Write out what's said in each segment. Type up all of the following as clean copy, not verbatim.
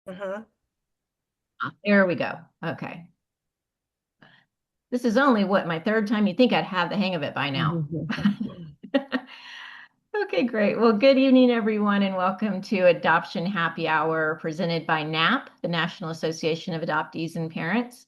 Mhm. There we go. Okay. This is only what, my third time? You'd think I'd have the hang of it by now. Okay, great. Well, good evening, everyone, and welcome to Adoption Happy Hour presented by NAAP, the National Association of Adoptees and Parents.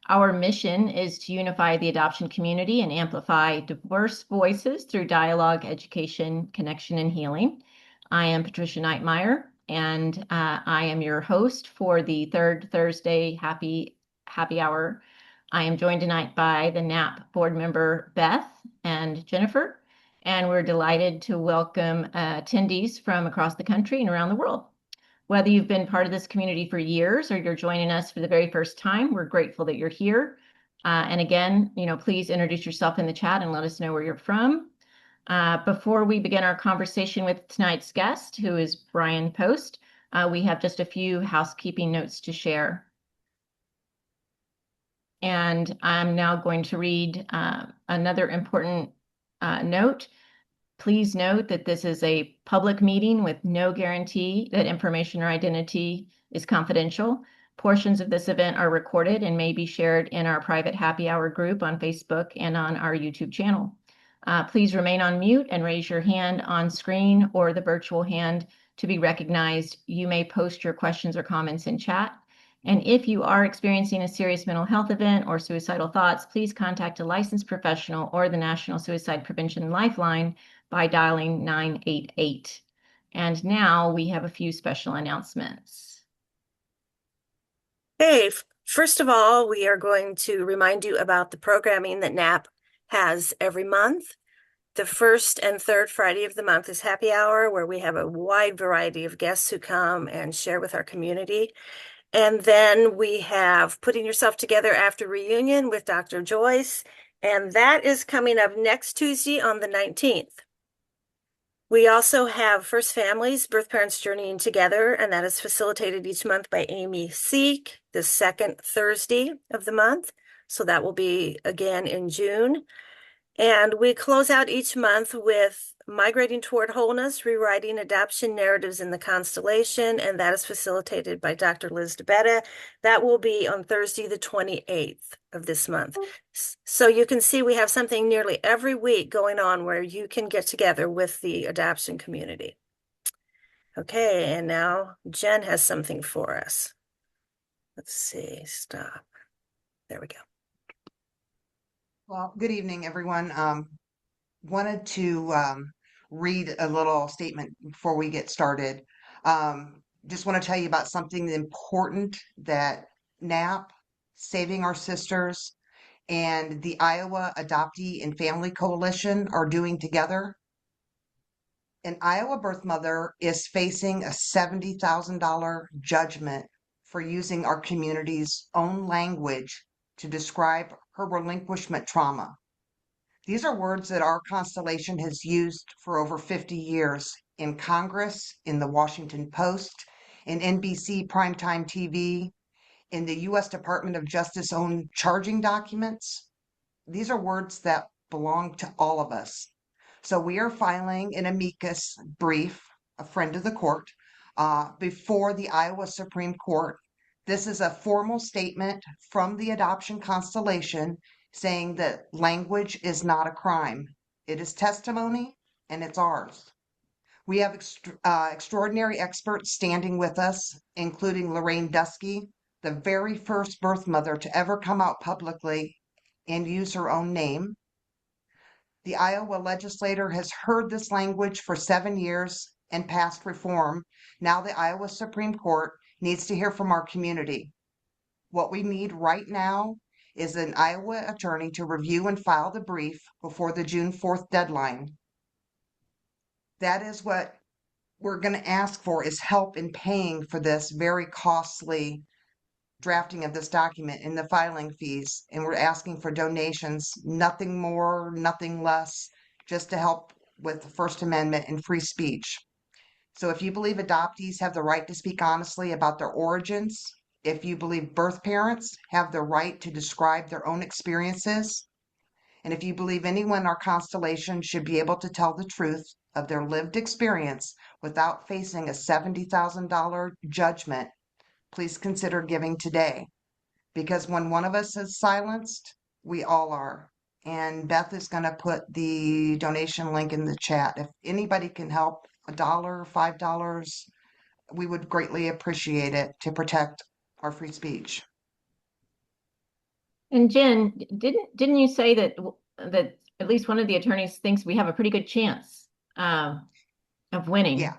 Our mission is to unify the adoption community and amplify diverse voices through dialogue, education, connection, and healing. I am Patricia Knight Meyer, and I am your host for the third Thursday Happy Hour. I am joined tonight by the NAAP board member Beth and Jennifer, and we're delighted to welcome attendees from across the country and around the world. Whether you've been part of this community for years or you're joining us for the very first time, we're grateful that you're here. And again, please introduce yourself in the chat and let us know where you're from. Before we begin our conversation with tonight's guest, who is Bryan Post, we have just a few housekeeping notes to share. And I'm now going to read another important note. Please note that this is a public meeting with no guarantee that information or identity is confidential. Portions of this event are recorded and may be shared in our private happy hour group on Facebook and on our YouTube channel. Please remain on mute and raise your hand on screen or the virtual hand to be recognized. You may post your questions or comments in chat. And if you are experiencing a serious mental health event or suicidal thoughts, please contact a licensed professional or the National Suicide Prevention Lifeline by dialing 988. And now we have a few special announcements. Hey, first of all, we are going to remind you about the programming that NAAP has every month. The first and third Friday of the month is happy hour, where we have a wide variety of guests who come and share with our community. And then we have Putting Yourself Together After Reunion with Dr. Joyce, and that is coming up next Tuesday on the 19th. We also have First Families, Birth Parents Journeying Together, and that is facilitated each month by Amy Seek, the second Thursday of the month. So that will be again in June. And we close out each month with Migrating Toward Wholeness, Rewriting Adoption Narratives in the Constellation, and that is facilitated by Dr. Liz DeBetta. That will be on Thursday, the 28th of this month. So you can see we have something nearly every week going on where you can get together with the adoption community. Okay, and now Jen has something for us. Let's see, stop. There we go. Well, good evening, everyone. Wanted to read a little statement before we get started. Just want to tell you about something important that NAP, Saving Our Sisters, and the Iowa Adoptee and Family Coalition are doing together. An Iowa birth mother is facing a $70,000 judgment for using our community's own language to describe her relinquishment trauma. These are words that our constellation has used for over 50 years in Congress, in the Washington Post, in NBC primetime TV, in the U.S. Department of Justice own charging documents. These are words that belong to all of us. So we are filing an amicus brief, a friend of the court, before the Iowa Supreme Court. This is a formal statement from the adoption constellation saying that language is not a crime. It is testimony and it's ours. We have extraordinary experts standing with us, including Lorraine Dusky, the very first birth mother to ever come out publicly and use her own name. The Iowa legislature has heard this language for 7 years and passed reform. Now the Iowa Supreme Court needs to hear from our community. What we need right now is an Iowa attorney to review and file the brief before the June 4th deadline. That is what we're going to ask for, is help in paying for this very costly drafting of this document and the filing fees. And we're asking for donations, nothing more, nothing less, just to help with the First Amendment and free speech. So if you believe adoptees have the right to speak honestly about their origins, if you believe birth parents have the right to describe their own experiences, and if you believe anyone in our constellation should be able to tell the truth of their lived experience without facing a $70,000 judgment, please consider giving today, because when one of us is silenced, we all are. And Beth is going to put the donation link in the chat. If anybody can help, $1, $5, we would greatly appreciate it to protect our free speech. And Jen, didn't you say that at least one of the attorneys thinks we have a pretty good chance of winning? Yeah.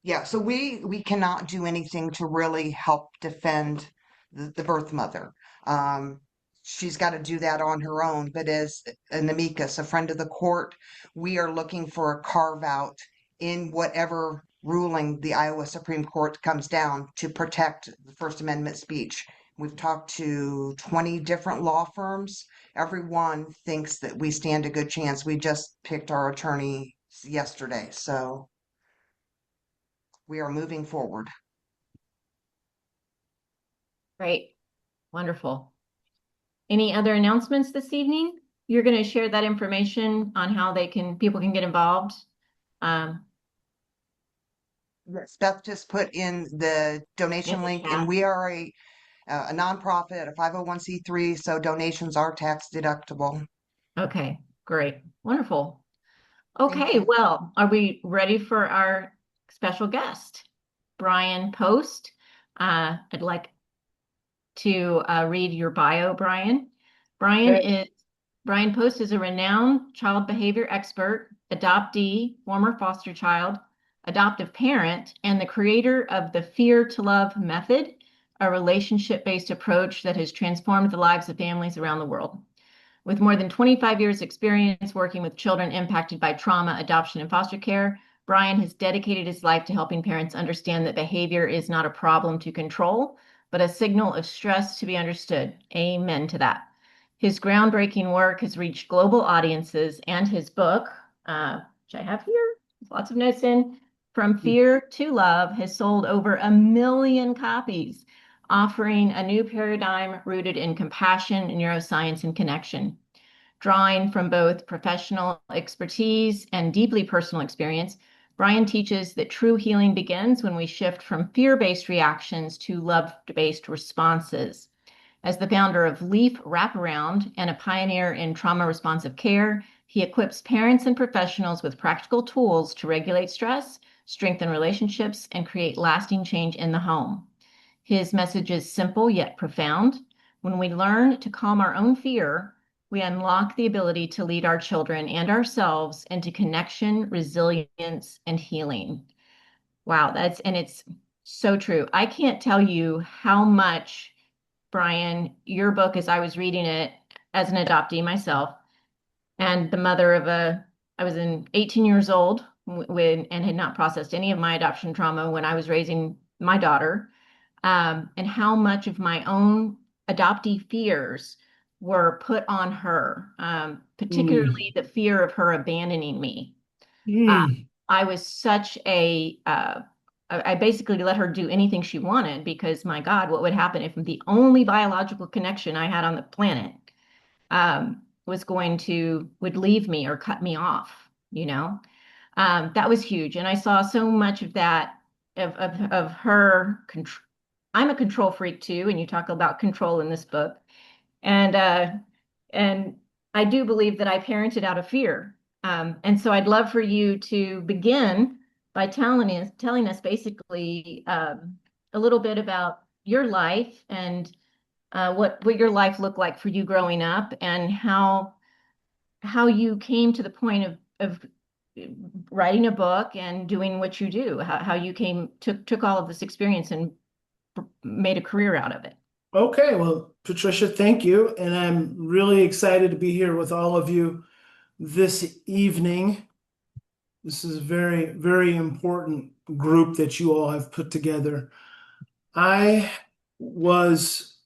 Yeah, so we cannot do anything to really help defend the birth mother. Um, she's got to do that on her own. But as an amicus, a friend of the court, we are looking for a carve out in whatever ruling the Iowa Supreme Court comes down to protect the First Amendment speech. We've talked to 20 different law firms. Everyone thinks that we stand a good chance. We just picked our attorney yesterday, so we are moving forward. Great. Wonderful. Any other announcements this evening? You're going to share that information on how people can get involved. Yes, Beth just put in the In donation the link, and chat. we are a nonprofit, a 501(c)(3), so donations are tax deductible. Okay, great. Wonderful. Thank Okay, you. well, are we ready for our special guest, Bryan Post? I'd like to read your bio, Bryan. Okay. Bryan Post is a renowned child behavior expert, adoptee, former foster child, adoptive parent, and the creator of the Fear to Love method, a relationship-based approach that has transformed the lives of families around the world. With more than 25 years experience working with children impacted by trauma, adoption, and foster care, Bryan has dedicated his life to helping parents understand that behavior is not a problem to control, but a signal of stress to be understood. Amen to that. His groundbreaking work has reached global audiences, and his book, which I have here, lots of notes in, From Fear to Love, has sold over 1 million copies, offering a new paradigm rooted in compassion, neuroscience, and connection. Drawing from both professional expertise and deeply personal experience, Bryan teaches that true healing begins when we shift from fear-based reactions to love-based responses. As the founder of LEAF Wraparound and a pioneer in trauma-responsive care, he equips parents and professionals with practical tools to regulate stress, strengthen relationships, and create lasting change in the home. His message is simple yet profound. When we learn to calm our own fear, we unlock the ability to lead our children and ourselves into connection, resilience, and healing. Wow, it's so true. I can't tell you how much, Bryan, your book, as I was reading it as an adoptee myself, and the mother of I was 18 years old and had not processed any of my adoption trauma when I was raising my daughter, and how much of my own adoptee fears were put on her, particularly Mm. the fear of her abandoning me. Mm. I was I basically let her do anything she wanted because, my God, what would happen if the only biological connection I had on the planet would leave me or cut me off, you know? That was huge. And I saw so much of that, of her control. I'm a control freak too, and you talk about control in this book. And and I do believe that I parented out of fear. And so I'd love for you to begin by telling us basically a little bit about your life and what your life looked like for you growing up, and how you came to the point of writing a book and doing what you do, how you took all of this experience and made a career out of it. Okay, well, Patricia, thank you. And I'm really excited to be here with all of you this evening. This is a very, very important group that you all have put together. I was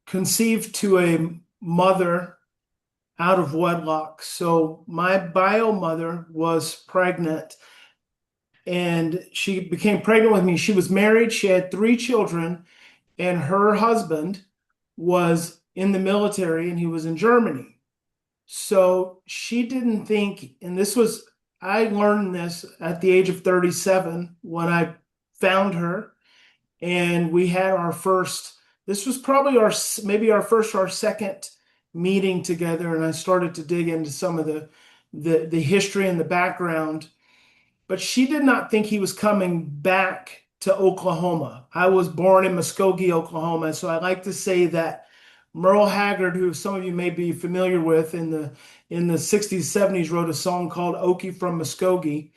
conceived to a mother out of wedlock. So my bio mother was pregnant and she became pregnant with me. She was married, she had 3 children, and her husband was in the military and he was in Germany. So she didn't think, and I learned this at the age of 37 when I found her, and we had our first, this was probably maybe our first or second meeting together, and I started to dig into some of the history and the background. But she did not think he was coming back to Oklahoma. I was born in Muskogee, Oklahoma, so I like to say that Merle Haggard, who some of you may be familiar with, in the 60s, 70s, wrote a song called "Okie from Muskogee,"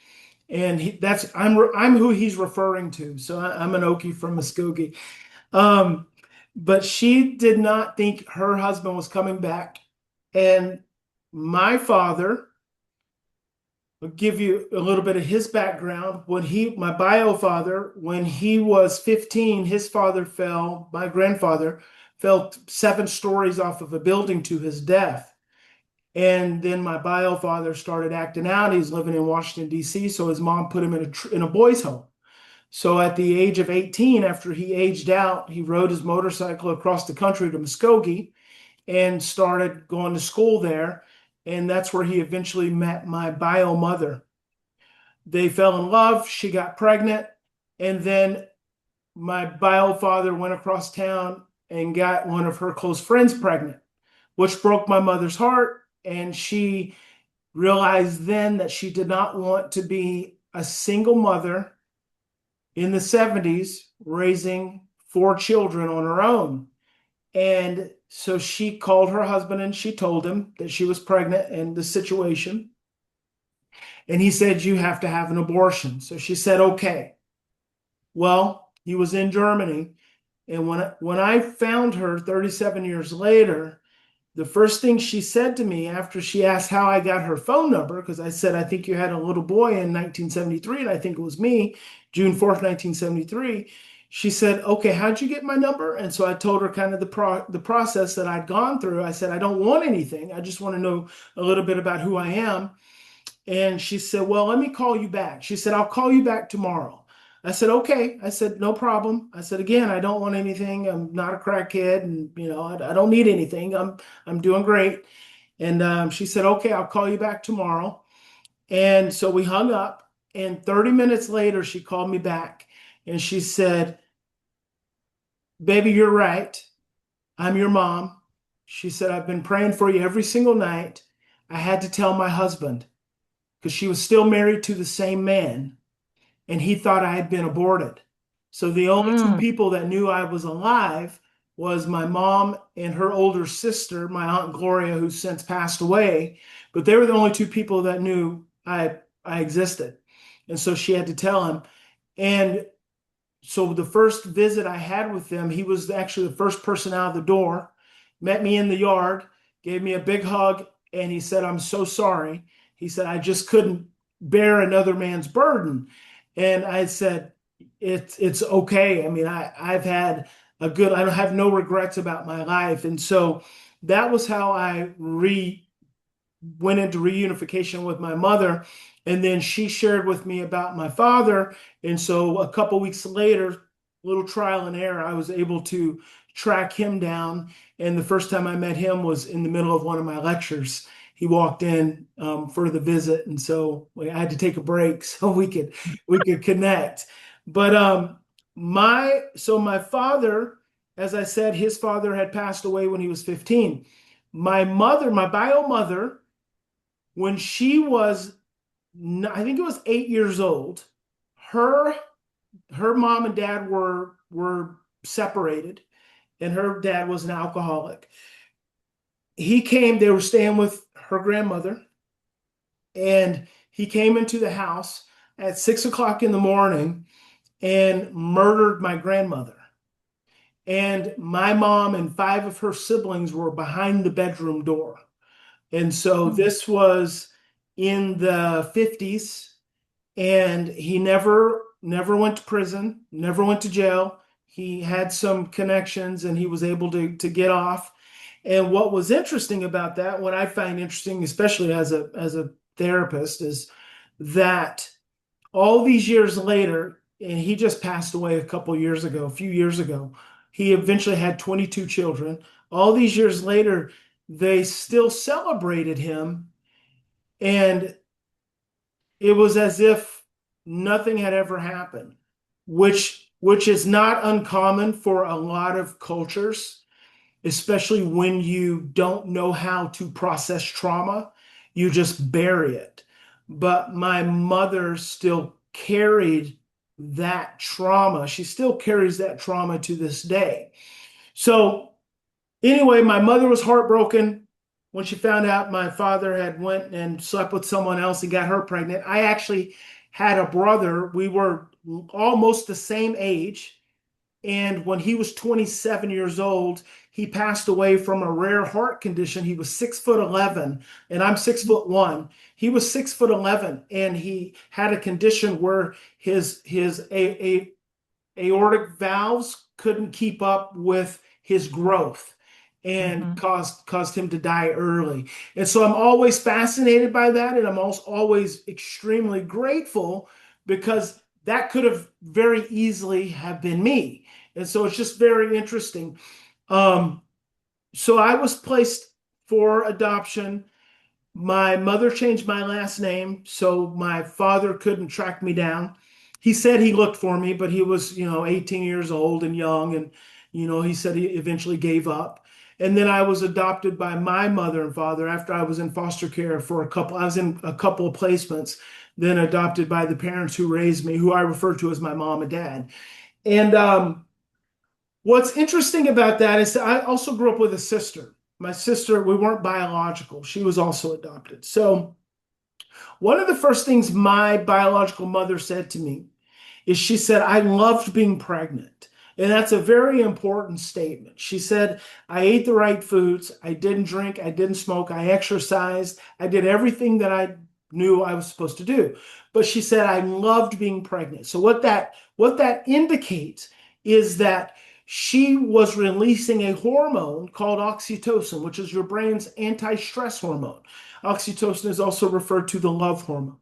and I'm who he's referring to. So I'm an Okie from Muskogee. Um, but she did not think her husband was coming back, and my father. I'll give you a little bit of his background. My bio father, when he was 15, his father fell, my grandfather fell 7 stories off of a building to his death. And then my bio father started acting out. He's living in Washington, D.C., so his mom put him in a boys' home. So at the age of 18, after he aged out, he rode his motorcycle across the country to Muskogee and started going to school there. And that's where he eventually met my bio mother. They fell in love. She got pregnant. And then my bio father went across town and got one of her close friends pregnant, which broke my mother's heart. And she realized then that she did not want to be a single mother in the 70s raising 4 children on her own. And so she called her husband and she told him that she was pregnant and the situation. And he said, "You have to have an abortion." So she said, "Okay." Well, he was in Germany. And when I found her 37 years later, the first thing she said to me after she asked how I got her phone number, because I said, "I think you had a little boy in 1973, and I think it was me, June 4th, 1973. She said, "Okay, how'd you get my number?" And so I told her kind of the process that I'd gone through. I said, "I don't want anything. I just want to know a little bit about who I am." And she said, "Well, let me call you back." She said, "I'll call you back tomorrow." I said, "Okay." I said, "No problem." I said, "Again, I don't want anything. I'm not a crackhead, and I don't need anything. I'm doing great." And she said, "Okay, I'll call you back tomorrow." And so we hung up. And 30 minutes later, she called me back, and she said, "Baby, you're right. I'm your mom." She said, "I've been praying for you every single night. I had to tell my husband because she was still married to the same man, and he thought I had been aborted. So the only 2 people that knew I was alive was my mom and her older sister, my Aunt Gloria, who since passed away. But they were the only 2 people that knew I existed. And so she had to tell him. And so the first visit I had with them, he was actually the first person out of the door, met me in the yard, gave me a big hug, and he said, "I'm so sorry." He said, "I just couldn't bear another man's burden." And I said, it's okay. I mean, I've had I don't have no regrets about my life. And so that was how I went into reunification with my mother. And then she shared with me about my father. And so a couple weeks later, little trial and error, I was able to track him down. And the first time I met him was in the middle of one of my lectures. He walked in for the visit, and so I had to take a break so we could connect. But my father, as I said, his father had passed away when he was 15. My mother, my bio mother, when she was, I think it was 8 years old, her mom and dad were separated, and her dad was an alcoholic. They were staying with her grandmother, and he came into the house at 6 o'clock in the morning and murdered my grandmother. And my mom and 5 of her siblings were behind the bedroom door. And so this was in the 50s, and he never went to prison, never went to jail. He had some connections and he was able to get off. And what was interesting about that, what I find interesting, especially as a therapist, is that all these years later, and he just passed away a few years ago, he eventually had 22 children. All these years later, they still celebrated him, and it was as if nothing had ever happened, which which is not uncommon for a lot of cultures, especially when you don't know how to process trauma. You just bury it. But my mother still carried that trauma. She still carries that trauma to this day. So anyway, my mother was heartbroken when she found out my father had went and slept with someone else and got her pregnant. I actually had a brother. We were almost the same age. And when he was 27 years old, he passed away from a rare heart condition. He was 6'11", and I'm 6'1". He was 6'11", and he had a condition where his aortic valves couldn't keep up with his growth and caused him to die early. And so I'm always fascinated by that, and I'm also always extremely grateful because that could have very easily have been me. And so it's just very interesting. So I was placed for adoption. My mother changed my last name, so my father couldn't track me down. He said he looked for me, but he was, 18 years old and young. And, he said he eventually gave up. And then I was adopted by my mother and father after I was in foster care for I was in a couple of placements, then adopted by the parents who raised me, who I refer to as my mom and dad. And what's interesting about that is that I also grew up with a sister. My sister, we weren't biological. She was also adopted. So one of the first things my biological mother said to me is she said, I loved being pregnant. And that's a very important statement. She said, I ate the right foods. I didn't drink. I didn't smoke. I exercised. I did everything that I knew I was supposed to do. But she said, I loved being pregnant. So what that indicates is that she was releasing a hormone called oxytocin, which is your brain's anti-stress hormone. Oxytocin is also referred to the love hormone.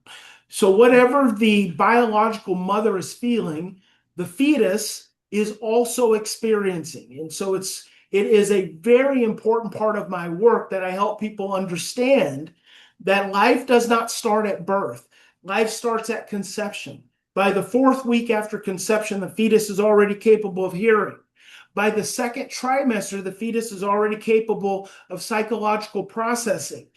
So whatever the biological mother is feeling, the fetus is also experiencing. And so it is a very important part of my work that I help people understand that life does not start at birth. Life starts at conception. By the 4th week after conception, the fetus is already capable of hearing. By the 2nd trimester, the fetus is already capable of psychological processing.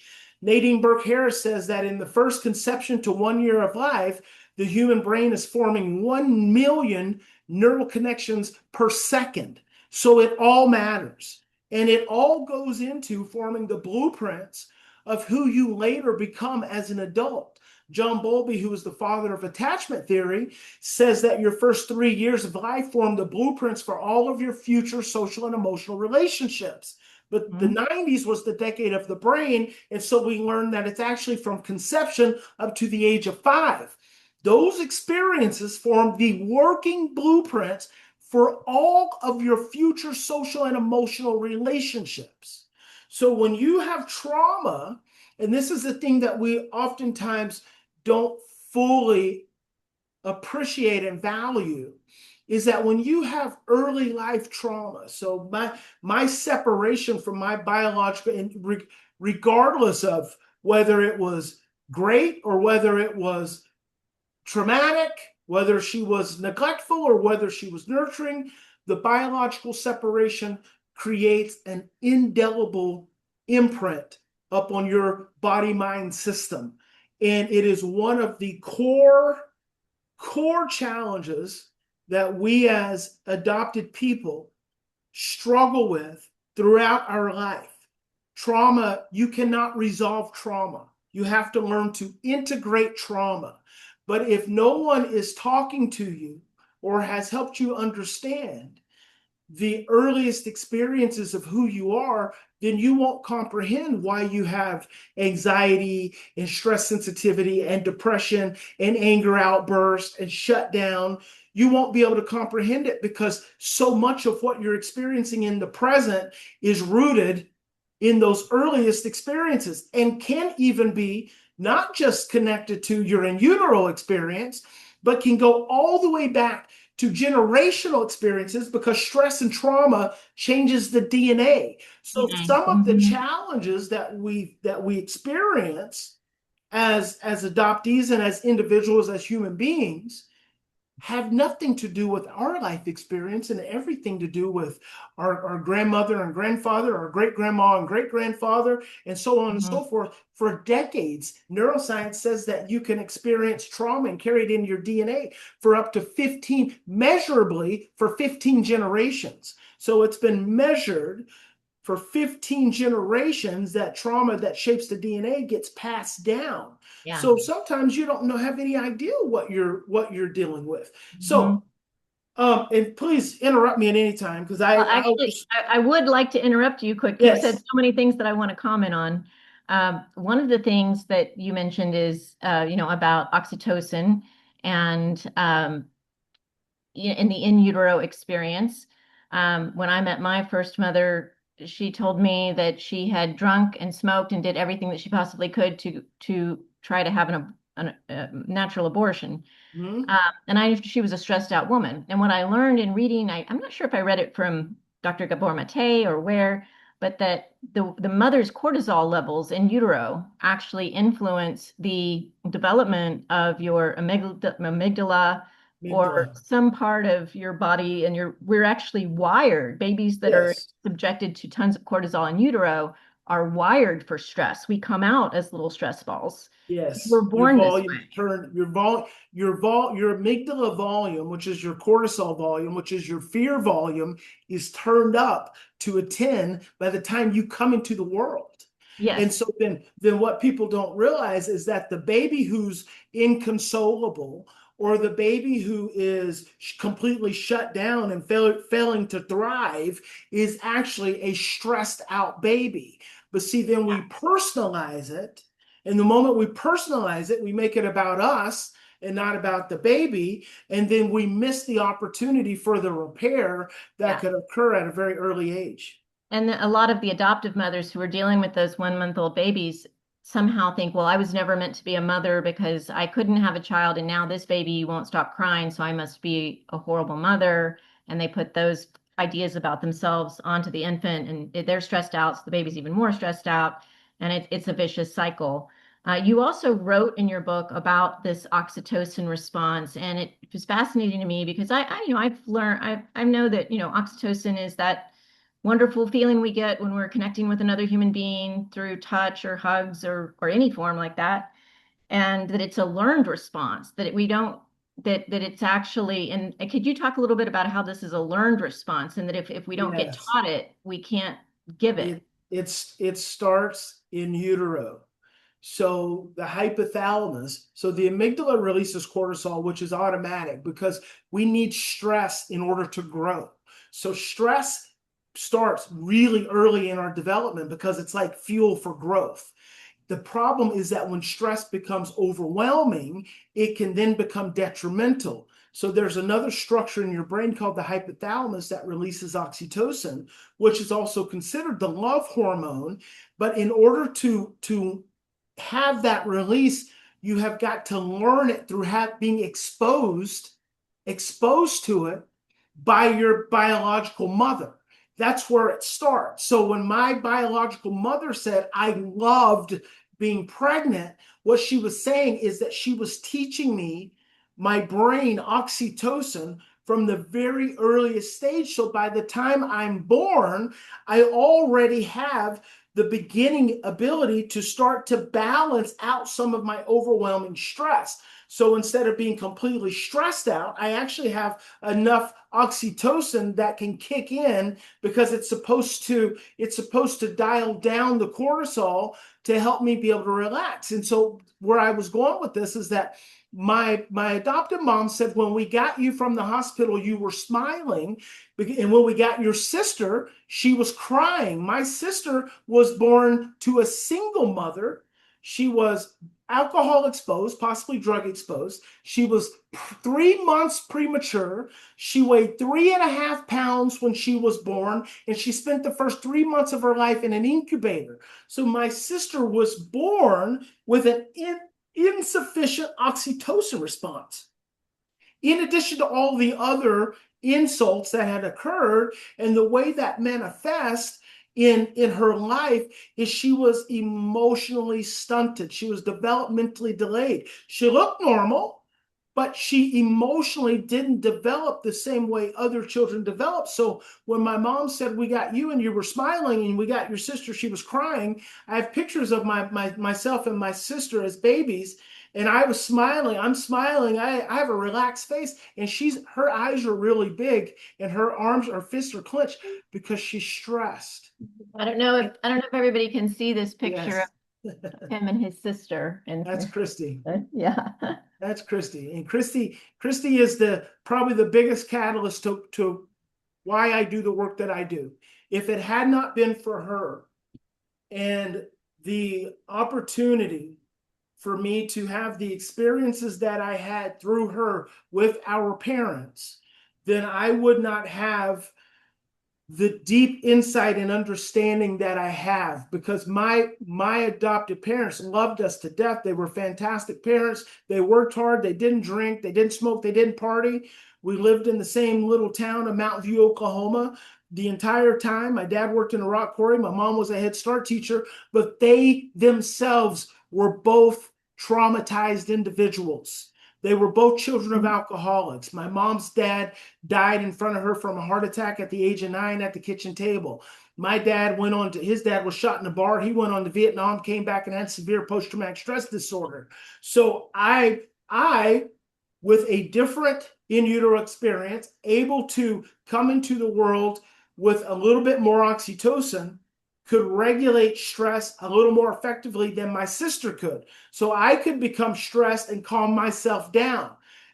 Nadine Burke-Harris says that in the first conception to 1 year of life, the human brain is forming 1 million neural connections per second. So it all matters. And it all goes into forming the blueprints of who you later become as an adult. John Bowlby, who is the father of attachment theory, says that your first 3 years of life form the blueprints for all of your future social and emotional relationships. But the 90s was the decade of the brain. And so we learned that it's actually from conception up to the age of 5. Those experiences form the working blueprints for all of your future social and emotional relationships. So when you have trauma, and this is the thing that we oftentimes don't fully appreciate and value, is that when you have early life trauma, so my separation from my biological, and regardless of whether it was great or whether it was traumatic, whether she was neglectful or whether she was nurturing, the biological separation creates an indelible imprint up on your body-mind system. And it is one of the core challenges that we as adopted people struggle with throughout our life. Trauma, you cannot resolve trauma. You have to learn to integrate trauma. But if no one is talking to you or has helped you understand the earliest experiences of who you are, then you won't comprehend why you have anxiety and stress sensitivity and depression and anger outbursts and shutdown. You won't be able to comprehend it because so much of what you're experiencing in the present is rooted in those earliest experiences and can even be not just connected to your in utero experience, but can go all the way back to generational experiences because stress and trauma changes the DNA. So some of the challenges that we experience as adoptees and as individuals, as human beings, have nothing to do with our life experience and everything to do with our grandmother and grandfather, our great grandma and great grandfather, and so on and so forth. For decades, neuroscience says that you can experience trauma and carry it in your DNA for up to 15, measurably for 15 generations. So it's been measured for 15 generations that trauma that shapes the DNA gets passed down. Yeah. So sometimes you don't have any idea what you're dealing with. Mm-hmm. So and please interrupt me at any time because Well, I'll actually, just I would like to interrupt you quick. You've said yes. so many things that I want to comment on. One of the things that you mentioned is, about oxytocin and in the in utero experience. When I met my first mother, she told me that she had drunk and smoked and did everything that she possibly could to try to have a natural abortion. Hmm. She was a stressed out woman. And what I learned in reading, I'm not sure if I read it from Dr. Gabor Mate or where, but that the mother's cortisol levels in utero actually influence the development of your amygdala or Amygdala. some part of your body. And we're actually wired. Babies that are Yes. subjected to tons of cortisol in utero are wired for stress. We come out as little stress balls. We're Yes, your born this volume way. turned your amygdala volume, which is your cortisol volume, which is your fear volume, is turned up to a 10 by the time you come into the world. And Yes. so then what people don't realize is that the baby who's inconsolable or the baby who is completely shut down and failing to thrive is actually a stressed out baby. But see, then we personalize it. And the moment we personalize it, we make it about us and not about the baby. And then we miss the opportunity for the repair that Yeah. could occur at a very early age. And a lot of the adoptive mothers who are dealing with those 1 month old babies somehow think, well, I was never meant to be a mother because I couldn't have a child, and now this baby won't stop crying, so I must be a horrible mother. And they put those ideas about themselves onto the infant, and they're stressed out, so the baby's even more stressed out, and it's a vicious cycle. You also wrote in your book about this oxytocin response, and it was fascinating to me because I've learned, I know that, oxytocin is that wonderful feeling we get when we're connecting with another human being through touch or hugs or any form like that, and that it's a learned response, that we don't that it's actually. And could you talk a little bit about how this is a learned response, and that if we don't get Yes. taught it, we can't give it? It starts in utero. So the hypothalamus, so the amygdala releases cortisol, which is automatic because we need stress in order to grow. So stress starts really early in our development because it's like fuel for growth. The problem is that when stress becomes overwhelming, it can then become detrimental. So there's another structure in your brain called the hypothalamus that releases oxytocin, which is also considered the love hormone. But in order to have that release, you have got to learn it through being exposed to it by your biological mother. That's where it starts. So when my biological mother said I loved being pregnant, what she was saying is that she was teaching me, my brain, oxytocin from the very earliest stage. So by the time I'm born, I already have the beginning ability to start to balance out some of my overwhelming stress. So instead of being completely stressed out, I actually have enough oxytocin that can kick in because it's supposed to dial down the cortisol to help me be able to relax. And so where I was going with this is that my adoptive mom said, when we got you from the hospital, you were smiling. And when we got your sister, she was crying. My sister was born to a single mother. She was alcohol exposed, possibly drug exposed. She was 3 months premature. She weighed 3.5 pounds when she was born, and she spent the first 3 months of her life in an incubator. So my sister was born with an insufficient oxytocin response. In addition to all the other insults that had occurred, and the way that manifests in her life is she was emotionally stunted. She was developmentally delayed. She looked normal, but she emotionally didn't develop the same way other children develop. So when my mom said, we got you and you were smiling, and we got your sister, she was crying, I have pictures of myself and my sister as babies, and I was smiling. I'm smiling. I have a relaxed face, and her eyes are really big, and her fists are clenched because she's stressed. I don't know if everybody can see this picture Yes. of him and his sister. And That's Christy. yeah. That's Christy. And Christy is probably the biggest catalyst to why I do the work that I do. If it had not been for her and the opportunity for me to have the experiences that I had through her with our parents, then I would not have the deep insight and understanding that I have, because my adopted parents loved us to death. They were fantastic parents. They worked hard. They didn't drink. They didn't smoke. They didn't party. We lived in the same little town of Mountain View, Oklahoma. The entire time, my dad worked in a rock quarry. My mom was a Head Start teacher, but they themselves were both traumatized individuals. They were both children of alcoholics. My mom's dad died in front of her from a heart attack at the age of 9 at the kitchen table. My dad his dad was shot in a bar. He went on to Vietnam, came back and had severe post-traumatic stress disorder. So I, with a different in utero experience, able to come into the world with a little bit more oxytocin, could regulate stress a little more effectively than my sister could. So I could become stressed and calm myself down.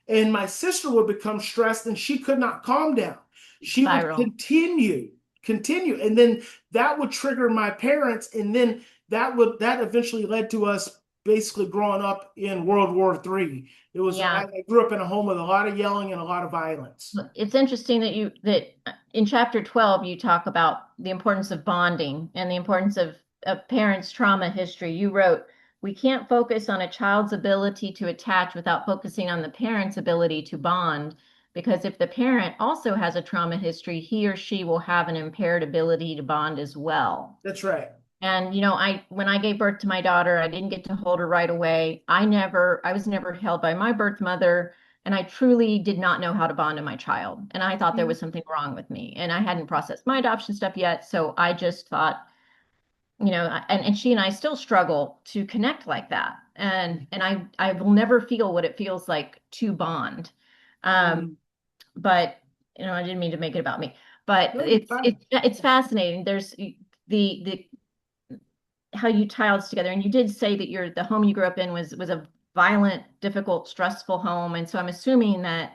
And my sister would become stressed and she could not calm down. She would continue. And then that would trigger my parents. And then that eventually led to us basically growing up in World War III. It was, I grew up in a home with a lot of yelling and a lot of violence. It's interesting that in chapter 12, you talk about the importance of bonding and the importance of a parent's trauma history. You wrote, we can't focus on a child's ability to attach without focusing on the parent's ability to bond, because if the parent also has a trauma history, he or she will have an impaired ability to bond as well. That's right. And, when I gave birth to my daughter, I didn't get to hold her right away. I was never held by my birth mother. And I truly did not know how to bond to my child. And I thought there was something wrong with me. And I hadn't processed my adoption stuff yet. So I just thought, and she and I still struggle to connect like that. And I will never feel what it feels like to bond. But, I didn't mean to make it about me. But it's fascinating. There's the how you tie all this together. And you did say that the home you grew up in was a violent, difficult, stressful home. And so I'm assuming that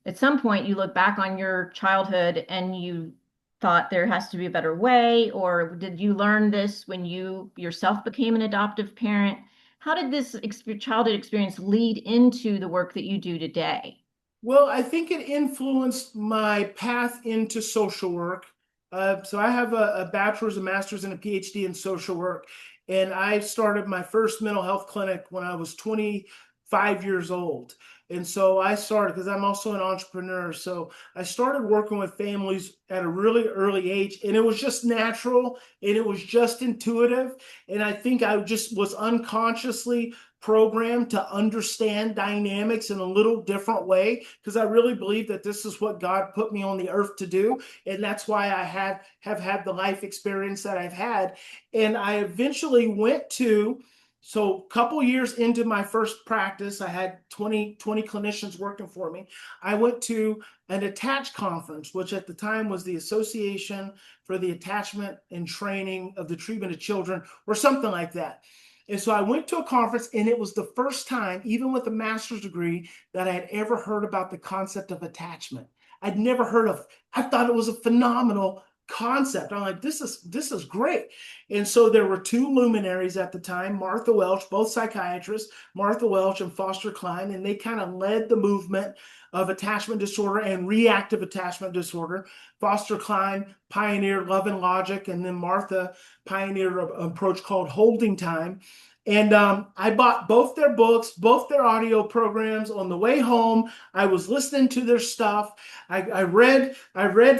at some point you look back on your childhood and you thought there has to be a better way, or did you learn this when you yourself became an adoptive parent? How did this childhood experience lead into the work that you do today? Well, I think it influenced my path into social work. So I have a bachelor's, a master's, and a PhD in social work. And I started my first mental health clinic when I was 25 years old. And so I started, because I'm also an entrepreneur. So I started working with families at a really early age, and it was just natural and it was just intuitive. And I think I just was unconsciously programmed to understand dynamics in a little different way, because I really believe that this is what God put me on the earth to do. And that's why I have had the life experience that I've had. And I eventually so a couple years into my first practice, I had 20 clinicians working for me. I went to an attach conference, which at the time was the Association for the Attachment and Training of the Treatment of Children, or something like that. And so I went to a conference, and it was the first time, even with a master's degree, that I had ever heard about the concept of attachment. I'd never heard of it. I thought it was a phenomenal concept. I'm like, this is great. And so there were two luminaries at the time, Martha Welch, both psychiatrists, Martha Welch and Foster Cline, and they kind of led the movement of attachment disorder and reactive attachment disorder. Foster Cline pioneered Love and Logic, and then Martha pioneered an approach called Holding Time. And I bought both their books, both their audio programs. On the way home, I was listening to their stuff. I read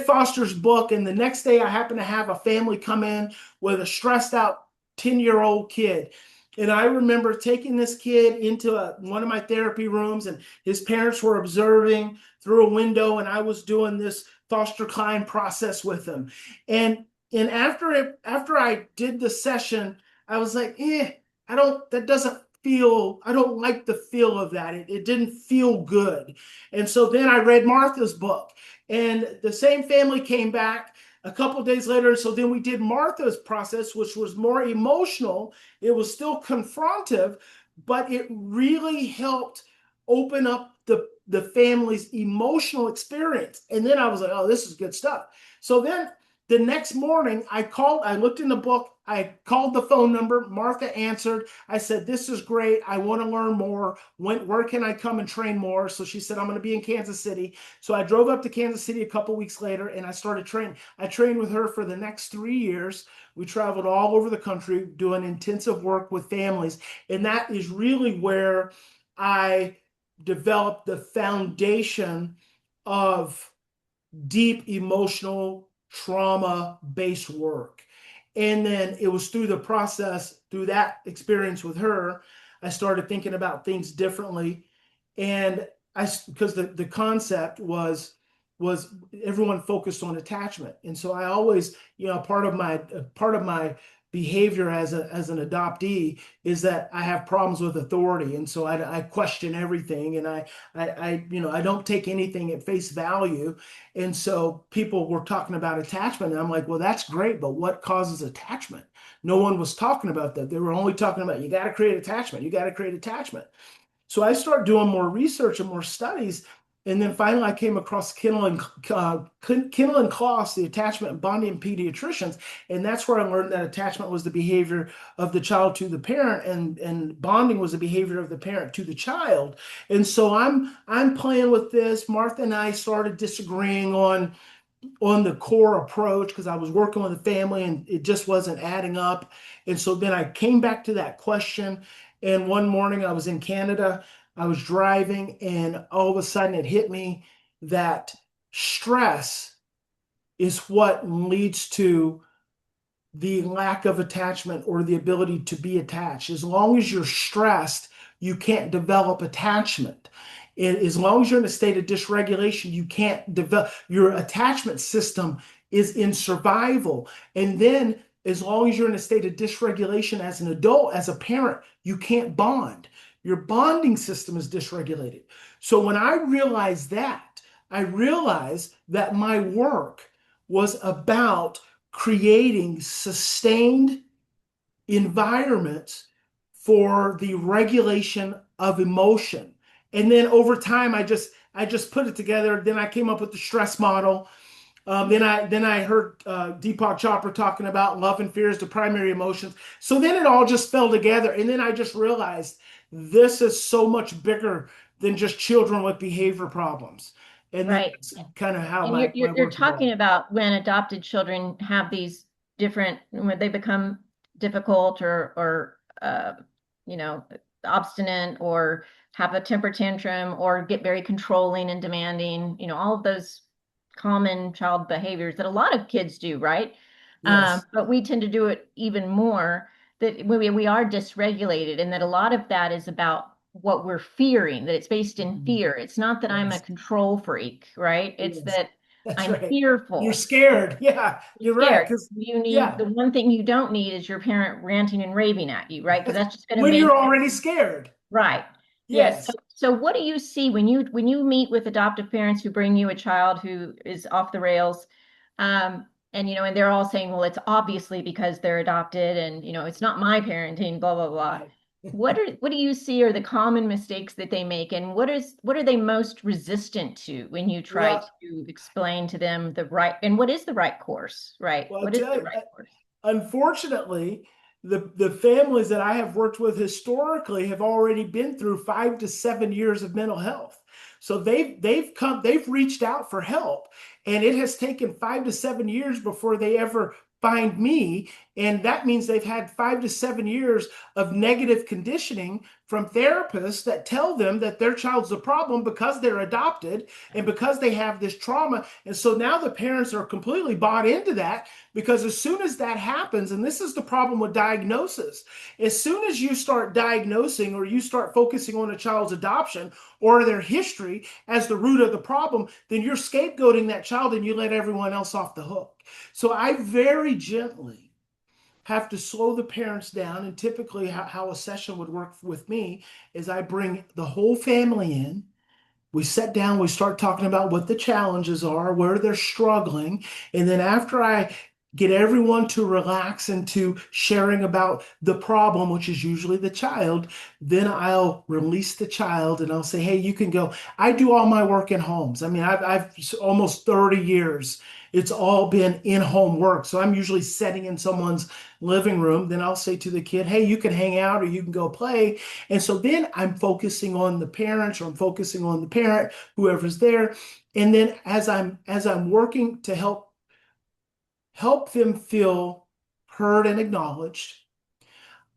Foster's book, and the next day I happened to have a family come in with a stressed out 10-year-old kid. And I remember taking this kid into one of my therapy rooms, and his parents were observing through a window, and I was doing this Foster Klein process with him. And after I did the session, I was like, that doesn't feel, I don't like the feel of that. It didn't feel good. And so then I read Martha's book, and the same family came back a couple of days later. So then we did Martha's process, which was more emotional. It was still confrontive, but it really helped open up the family's emotional experience. And then I was like, oh, this is good stuff. So then the next morning I looked in the book, I called the phone number, Martha answered. I said, this is great. I want to learn more. Where can I come and train more? So she said, I'm going to be in Kansas City. So I drove up to Kansas City a couple weeks later, and I started training. I trained with her for the next 3 years. We traveled all over the country doing intensive work with families. And that is really where I developed the foundation of deep emotional trauma based work. And then it was through the process, through that experience with her, I started thinking about things differently. And because the concept was everyone focused on attachment. And so I always, part of my behavior as an adoptee is that I have problems with authority. And so I question everything, and I don't take anything at face value. And so people were talking about attachment, and I'm like, well, that's great, but what causes attachment? No one was talking about that. They were only talking about, you got to create attachment. You got to create attachment. So I started doing more research and more studies. And then finally, I came across Kennel and Kloss, the attachment and bonding pediatricians. And that's where I learned that attachment was the behavior of the child to the parent, and bonding was the behavior of the parent to the child. And so I'm playing with this. Martha and I started disagreeing on the core approach because I was working with a family and it just wasn't adding up. And so then I came back to that question. And one morning I was in Canada, I was driving, and all of a sudden it hit me that stress is what leads to the lack of attachment or the ability to be attached. As long as you're stressed, you can't develop attachment. And as long as you're in a state of dysregulation, you can't develop, your attachment system is in survival. And then as long as you're in a state of dysregulation as an adult, as a parent, you can't bond. Your bonding system is dysregulated. So when I realized that, I realized that my work was about creating sustained environments for the regulation of emotion. And then over time, I just put it together. Then I came up with the stress model. Then I heard Deepak Chopra talking about love and fear as the primary emotions. So then it all just fell together. And then I just realized this is so much bigger than just children with behavior problems. And then Right. that's kind of how And my you're work talking evolved. about when adopted children have these different, when they become difficult or you know, obstinate, or have a temper tantrum, or get very controlling and demanding, all of those common child behaviors that a lot of kids do, right? Yes. But we tend to do it even more, that we are dysregulated, and that a lot of that is about what we're fearing, that it's based in Mhm. fear. It's not that I'm a Yes. control freak, right? It's Yes. that That's I'm right. You're fearful. scared. Yeah, You're you're right. scared. Because, You need, yeah, the one thing you don't need is your parent ranting and raving at you, right? Because that's just going to when make you're it already scared. right. Yes. So, Yes. so what do you see when you meet with adoptive parents who bring you a child who is off the rails? And they're all saying, well, it's obviously because they're adopted, and it's not my parenting, blah, blah, blah. Right. What do you see are the common mistakes that they make, and what are they most resistant to when you try Well, to explain to them the right, and what is the right course, right? well, I'll What is tell the you, right course? unfortunately, the families that I have worked with historically have already been through 5 to 7 years of mental health. So they've reached out for help, and it has taken 5 to 7 years before they ever find me. And that means they've had 5 to 7 years of negative conditioning from therapists that tell them that their child's a problem because they're adopted and because they have this trauma. And so now the parents are completely bought into that, because as soon as that happens, and this is the problem with diagnosis, as soon as you start diagnosing or you start focusing on a child's adoption or their history as the root of the problem, then you're scapegoating that child and you let everyone else off the hook. So I very gently have to slow the parents down. And typically, how a session would work with me is I bring the whole family in. We sit down, we start talking about what the challenges are, where they're struggling. And then after I get everyone to relax into sharing about the problem, which is usually the child, then I'll release the child and I'll say, hey, you can go. I do all my work in homes. I mean, I've almost 30 years. It's all been in-home work. So I'm usually sitting in someone's living room. Then I'll say to the kid, hey, you can hang out or you can go play. And so then I'm focusing on the parents, or I'm focusing on the parent, whoever's there. And then as I'm working to help them feel heard and acknowledged,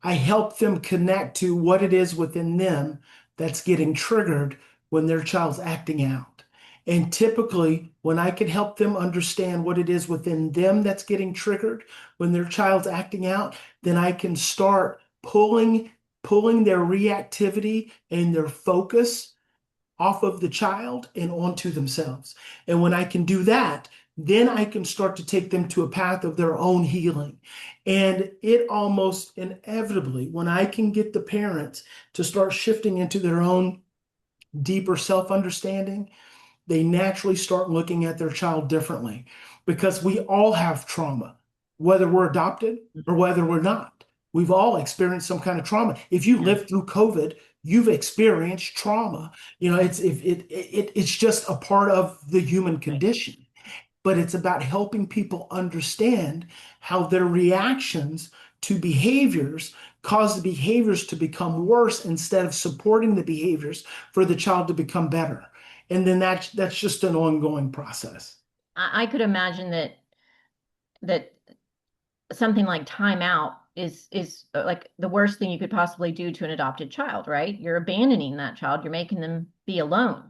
I help them connect to what it is within them that's getting triggered when their child's acting out. And typically, when I can help them understand what it is within them that's getting triggered when their child's acting out, then I can start pulling their reactivity and their focus off of the child and onto themselves. And when I can do that, then I can start to take them to a path of their own healing. And it almost inevitably, when I can get the parents to start shifting into their own deeper self-understanding, they naturally start looking at their child differently, because we all have trauma, whether we're adopted or whether we're not. We've all experienced some kind of trauma. If you lived through COVID, you've experienced trauma. You know, it's just a part of the human condition. But it's about helping people understand how their reactions to behaviors cause the behaviors to become worse instead of supporting the behaviors for the child to become better. And then that's just an ongoing process. I could imagine that something like timeout is like the worst thing you could possibly do to an adopted child, right? You're abandoning that child. You're making them be alone.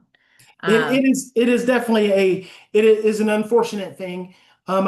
It is definitely it is an unfortunate thing. I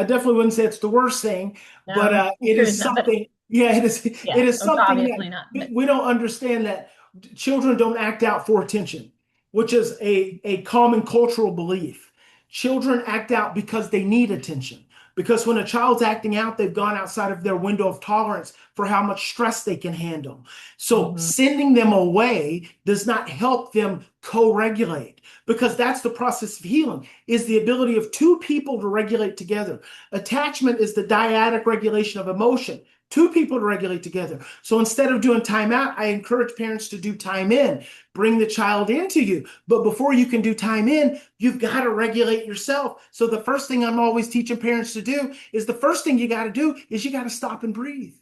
definitely wouldn't say it's the worst thing, but No, it sure is it's not, but something. Yeah, yeah, it is it's something obviously that not. But we don't understand, that children don't act out for attention, which is a common cultural belief. Children act out because they need attention. Because when a child's acting out, they've gone outside of their window of tolerance for how much stress they can handle. So sending them away does not help them co-regulate, because that's the process of healing, is the ability of two people to regulate together. Attachment is the dyadic regulation of emotion. Two people to regulate together. So instead of doing time out, I encourage parents to do time in. Bring the child into you. But before you can do time in, you've got to regulate yourself. So the first thing I'm always teaching parents to do is, the first thing you got to do is you got to stop and breathe.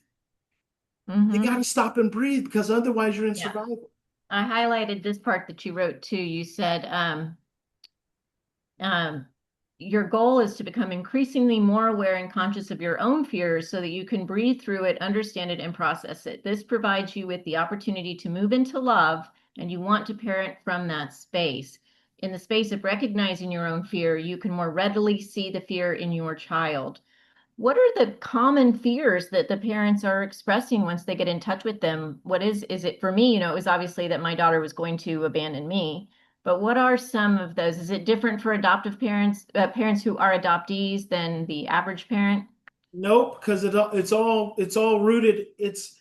You got to stop and breathe, because otherwise you're in survival. I highlighted this part that you wrote too. You said, your goal is to become increasingly more aware and conscious of your own fears so that you can breathe through it, understand it, and process it. This provides you with the opportunity to move into love, and you want to parent from that space. In the space of recognizing your own fear, you can more readily see the fear in your child. What are the common fears that the parents are expressing once they get in touch with them? What is it for me? You know, it was obviously that my daughter was going to abandon me, but what are some of those? Is it different for adoptive parents, parents who are adoptees than the average parent? Nope, because it's all rooted. It's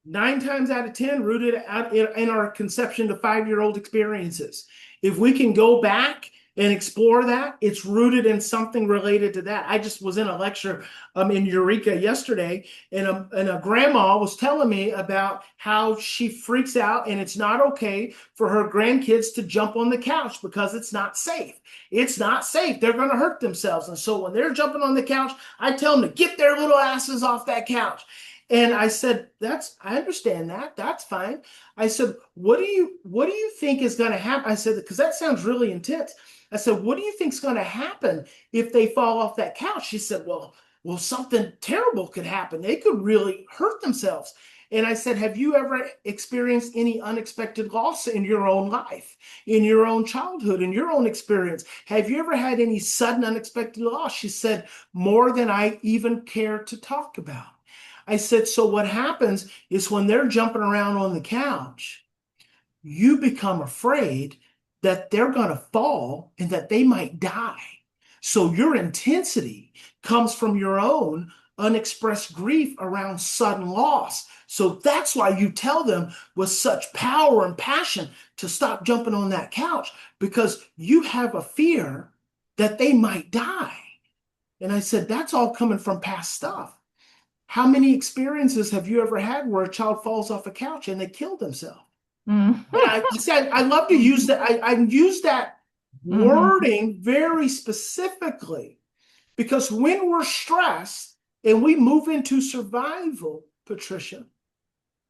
9 times out of 10 rooted out in our conception to 5-year-old experiences. If we can go back and explore that, it's rooted in something related to that. I just was in a lecture in Eureka yesterday, and a grandma was telling me about how she freaks out, and it's not okay for her grandkids to jump on the couch because it's not safe. It's not safe. They're going to hurt themselves. And so when they're jumping on the couch, I tell them to get their little asses off that couch. And I said, I understand that. That's fine. I said, what do you think is going to happen? I said, because that sounds really intense. I said, what do you think is going to happen if they fall off that couch? She said, well, well, something terrible could happen. They could really hurt themselves. And I said, have you ever experienced any unexpected loss in your own life, in your own childhood, in your own experience? Have you ever had any sudden unexpected loss? She said, more than I even care to talk about. I said, so what happens is when they're jumping around on the couch, you become afraid that they're going to fall and that they might die. So your intensity comes from your own unexpressed grief around sudden loss. So that's why you tell them with such power and passion to stop jumping on that couch, because you have a fear that they might die. And I said, that's all coming from past stuff. How many experiences have you ever had where a child falls off a couch and they kill themselves? Mm. And I said, I love to use that. I use that wording very specifically because when we're stressed and we move into survival, Patricia,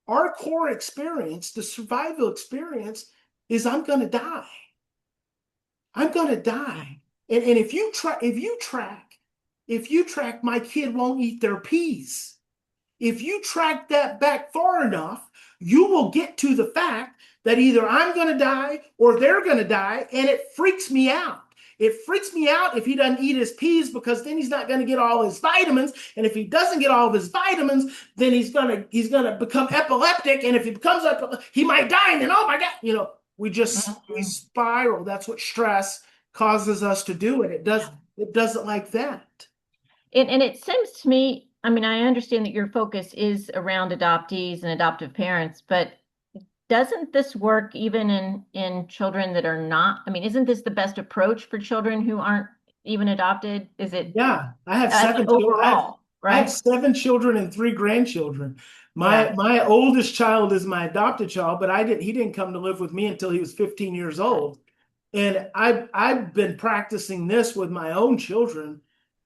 our core experience, the survival experience, is I'm going to die. I'm going to die. And if you track, my kid won't eat their peas. If you track that back far enough, you will get to the fact that either I'm going to die or they're going to die, and it freaks me out. It freaks me out if he doesn't eat his peas, because then he's not going to get all his vitamins, and if he doesn't get all of his vitamins, then he's going to become epileptic, and if he becomes epileptic, he might die, and then oh my God, we spiral. That's what stress causes us to do, and it doesn't like that. And it seems to me, I mean, I understand that your focus is around adoptees and adoptive parents, but doesn't this work even in children that are not? I mean, isn't this the best approach for children who aren't even adopted? Is it? Yeah, I have seven overall, I have right? 7 children and 3 grandchildren. Yeah. My oldest child is my adopted child, but he didn't come to live with me until he was 15 years old. And I've been practicing this with my own children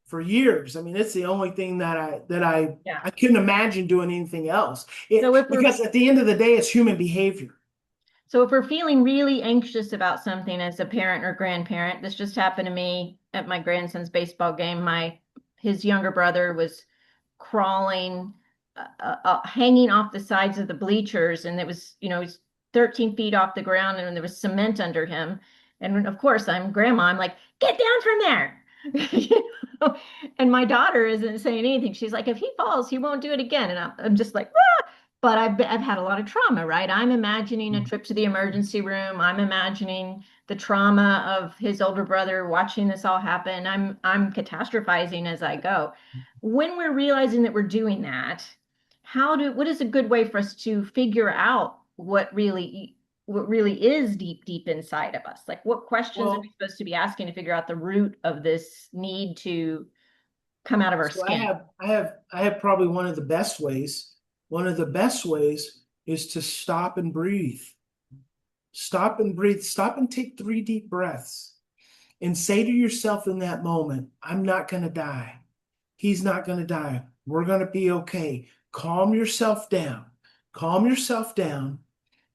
for years. I mean, it's the only thing that Yeah. I couldn't imagine doing anything else. So Because at the end of the day, it's human behavior. So if we're feeling really anxious about something as a parent or grandparent, this just happened to me at my grandson's baseball game. His younger brother was crawling, hanging off the sides of the bleachers, and it was, he's 13 feet off the ground, and there was cement under him. And of course, I'm grandma. I'm like, get down from there. And my daughter isn't saying anything. She's like, if he falls, he won't do it again. And I'm just like, ah! But I've had a lot of trauma, right? I'm imagining a trip to the emergency room. I'm imagining the trauma of his older brother watching this all happen. I'm catastrophizing as I go. When we're realizing that we're doing that, what is a good way for us to figure out what really is deep inside of us? Like, what questions are we supposed to be asking to figure out the root of this need to come out of our So skin? I have probably one of the best ways. One of the best ways is to stop and breathe. Stop and breathe. Stop and take 3 deep breaths and say to yourself in that moment, I'm not going to die. He's not going to die. We're going to be okay. Calm yourself down. Calm yourself down.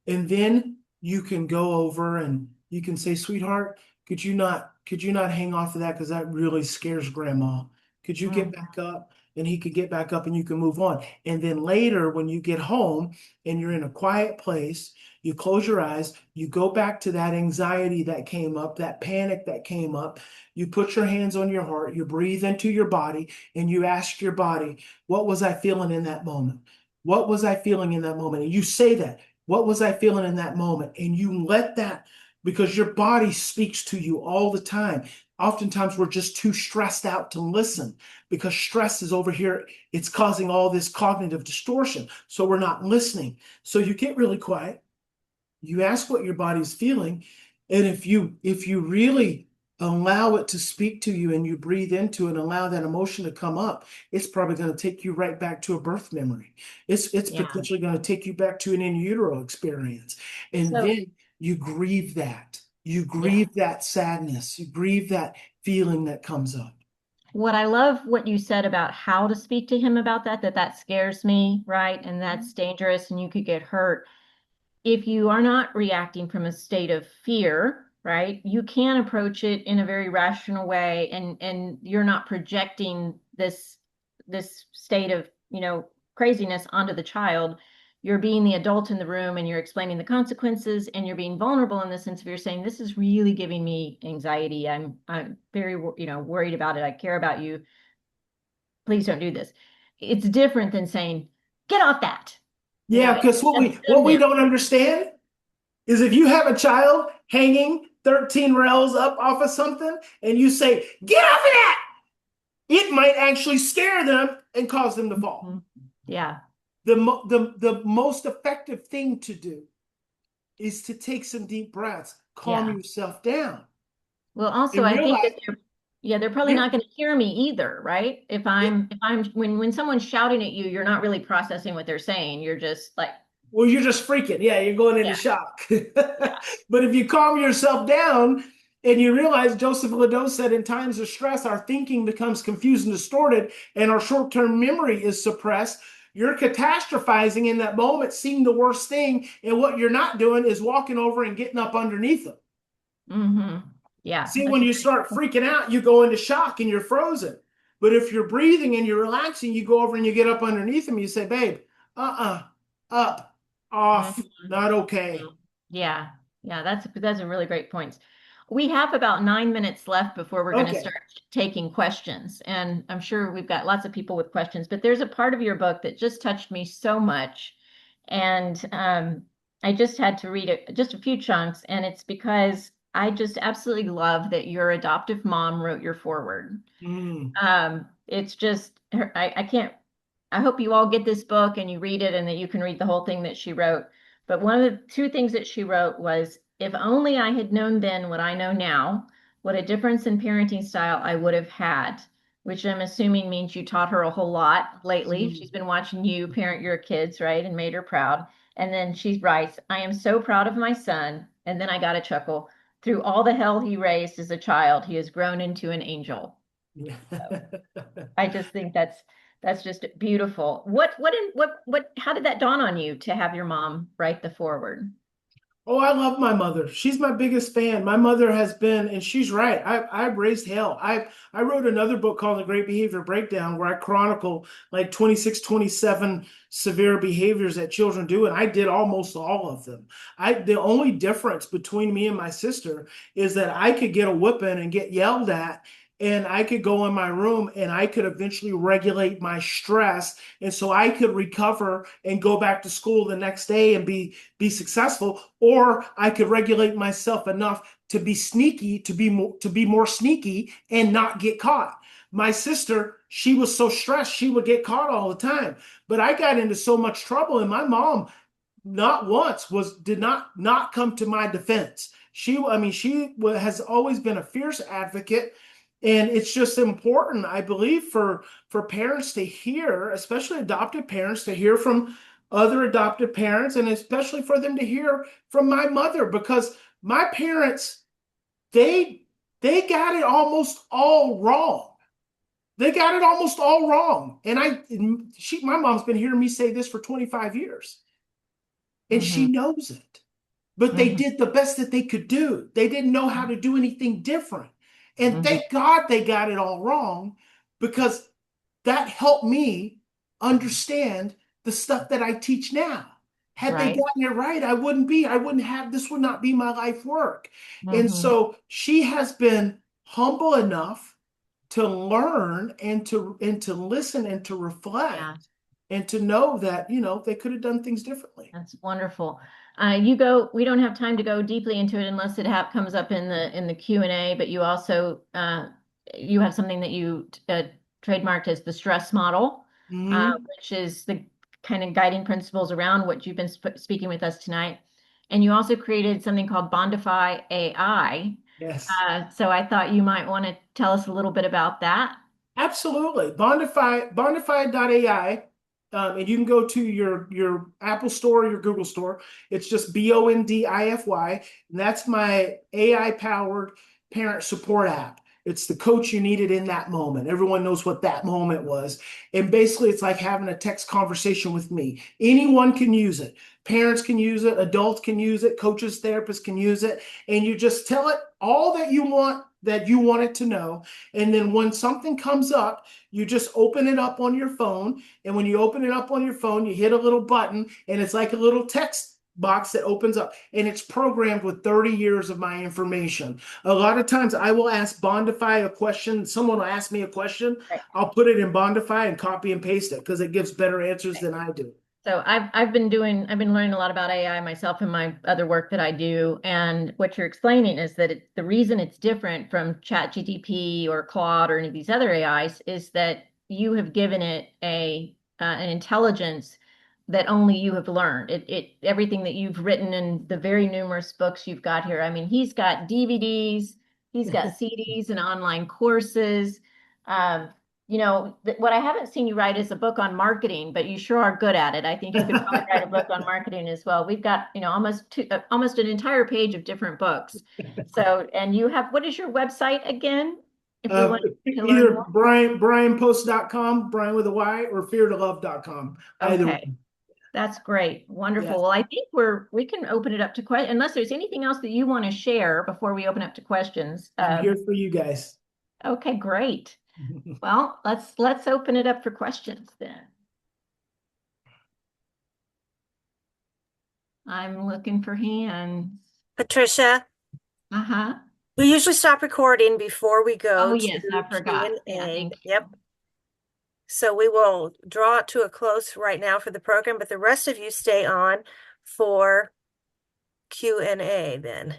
And then you can go over and you can say, sweetheart, could you not hang off of that? Because that really scares grandma. Could you get back up? And he could get back up and you can move on. And then later, when you get home and you're in a quiet place, you close your eyes, you go back to that anxiety that came up, that panic that came up. You put your hands on your heart, you breathe into your body, and you ask your body, what was I feeling in that moment? What was I feeling in that moment? And you say that, what was I feeling in that moment? And you let that, because your body speaks to you all the time. Oftentimes we're just too stressed out to listen because stress is over here. It's causing all this cognitive distortion. So we're not listening. So you get really quiet. You ask what your body's feeling. And if you really allow it to speak to you and you breathe into it and allow that emotion to come up, it's probably going to take you right back to a birth memory. It's potentially going to take you back to an in utero experience. And then you grieve that. You grieve that sadness. You grieve that feeling that comes up. What I love what you said about how to speak to him about that scares me, right? And that's dangerous and you could get hurt. If you are not reacting from a state of fear, right, you can approach it in a very rational way and you're not projecting this this state of, craziness onto the child. You're being the adult in the room and you're explaining the consequences, and you're being vulnerable in the sense of you're saying, this is really giving me anxiety. I'm very, worried about it. I care about you. Please don't do this. It's different than saying, get off that. Yeah, because what we don't understand is if you have a child hanging 13 rails up off of something and you say, get off of that, it might actually scare them and cause them to fall. Yeah. The most effective thing to do is to take some deep breaths, calm yourself down. Well, also, I think that they're probably not going to hear me either, right? When someone's shouting at you, you're not really processing what they're saying. You're just like, well, you're just freaking. Yeah, you're going into shock. But if you calm yourself down and you realize, Joseph Ledoux said, in times of stress, our thinking becomes confused and distorted, and our short-term memory is suppressed. You're catastrophizing in that moment, seeing the worst thing, and what you're not doing is walking over and getting up underneath them. Mm-hmm. Yeah. See, when you start freaking out, you go into shock and you're frozen. But if you're breathing and you're relaxing, you go over and you get up underneath them. You say, babe, up, off, not okay. Yeah. Yeah. That's a really great point. We have about 9 minutes left before we're going to start taking questions. And I'm sure we've got lots of people with questions, but there's a part of your book that just touched me so much. And I just had to read it, just a few chunks. And it's because I just absolutely love that your adoptive mom wrote your foreword. It's just, I hope you all get this book and you read it and that you can read the whole thing that she wrote. But one of the two things that she wrote was, if only I had known then what I know now, what a difference in parenting style I would have had, which I'm assuming means you taught her a whole lot lately. She's been watching you parent your kids, right? And made her proud. And then she writes, I am so proud of my son. And then I got a chuckle. Through all the hell he raised as a child, he has grown into an angel. So I just think that's just beautiful. How did that dawn on you to have your mom write the foreword? Oh, I love my mother. She's my biggest fan. My mother has been, and she's right. I've raised hell. I wrote another book called The Great Behavior Breakdown, where I chronicle like 26, 27 severe behaviors that children do, and I did almost all of them. The only difference between me and my sister is that I could get a whipping and get yelled at, and I could go in my room and I could eventually regulate my stress. And so I could recover and go back to school the next day and be successful, or I could regulate myself enough to be sneaky, to be more sneaky and not get caught. My sister, she was so stressed, she would get caught all the time. But I got into so much trouble, and my mom not once did not come to my defense. She has always been a fierce advocate. And it's just important, I believe, for parents to hear, especially adoptive parents, to hear from other adoptive parents, and especially for them to hear from my mother, because my parents, they got it almost all wrong. They got it almost all wrong. And my mom's been hearing me say this for 25 years. And she knows it. But they did the best that they could do. They didn't know how to do anything different. And thank God they got it all wrong, because that helped me understand the stuff that I teach now. Had they gotten it right, this would not be my life work. And so she has been humble enough to learn and to listen and to reflect and to know that, they could have done things differently. That's wonderful. We don't have time to go deeply into it unless it comes up in the Q&A, but you also, you have something that you trademarked as the stress model, which is the kind of guiding principles around what you've been speaking with us tonight. And you also created something called Bondify AI. Yes. So I thought you might want to tell us a little bit about that. Absolutely. Bondify.ai. And you can go to your Apple store or your Google store. It's just Bondify. And that's my AI-powered parent support app. It's the coach you needed in that moment. Everyone knows what that moment was. And basically, it's like having a text conversation with me. Anyone can use it. Parents can use it. Adults can use it. Coaches, therapists can use it. And you just tell it all that you want that you want it to know. And then when something comes up, you just open it up on your phone. And when you open it up on your phone, you hit a little button and it's like a little text box that opens up, and it's programmed with 30 years of my information. A lot of times I will ask Bondify a question. Someone will ask me a question. Right. I'll put it in Bondify and copy and paste it because it gives better answers than I do. So I've been learning a lot about AI myself in my other work that I do. And what you're explaining is that the reason it's different from ChatGPT or Claude or any of these other AIs is that you have given it an intelligence that only you have learned. Everything that you've written in the very numerous books you've got here. I mean, he's got DVDs, he's got CDs and online courses. What I haven't seen you write is a book on marketing, but you sure are good at it. I think you could probably write a book on marketing as well. We've got, almost an entire page of different books. So, and you have, what is your website again? If we want to learn Either more. bryanpost.com, Bryan with a Y, or feartolove.com. Either Okay. one. That's great. Wonderful. Yes. Well, I think we can open it up to questions, unless there's anything else that you want to share before we open up to questions. I'm here for you guys. Okay, great. Well, let's open it up for questions then. I'm looking for hands. Patricia, Uh-huh. we usually stop recording before we go Oh, to yes, I forgot. Yeah, Q&A. thank you. Yep. So we will draw it to a close right now for the program, but the rest of you stay on for Q&A then.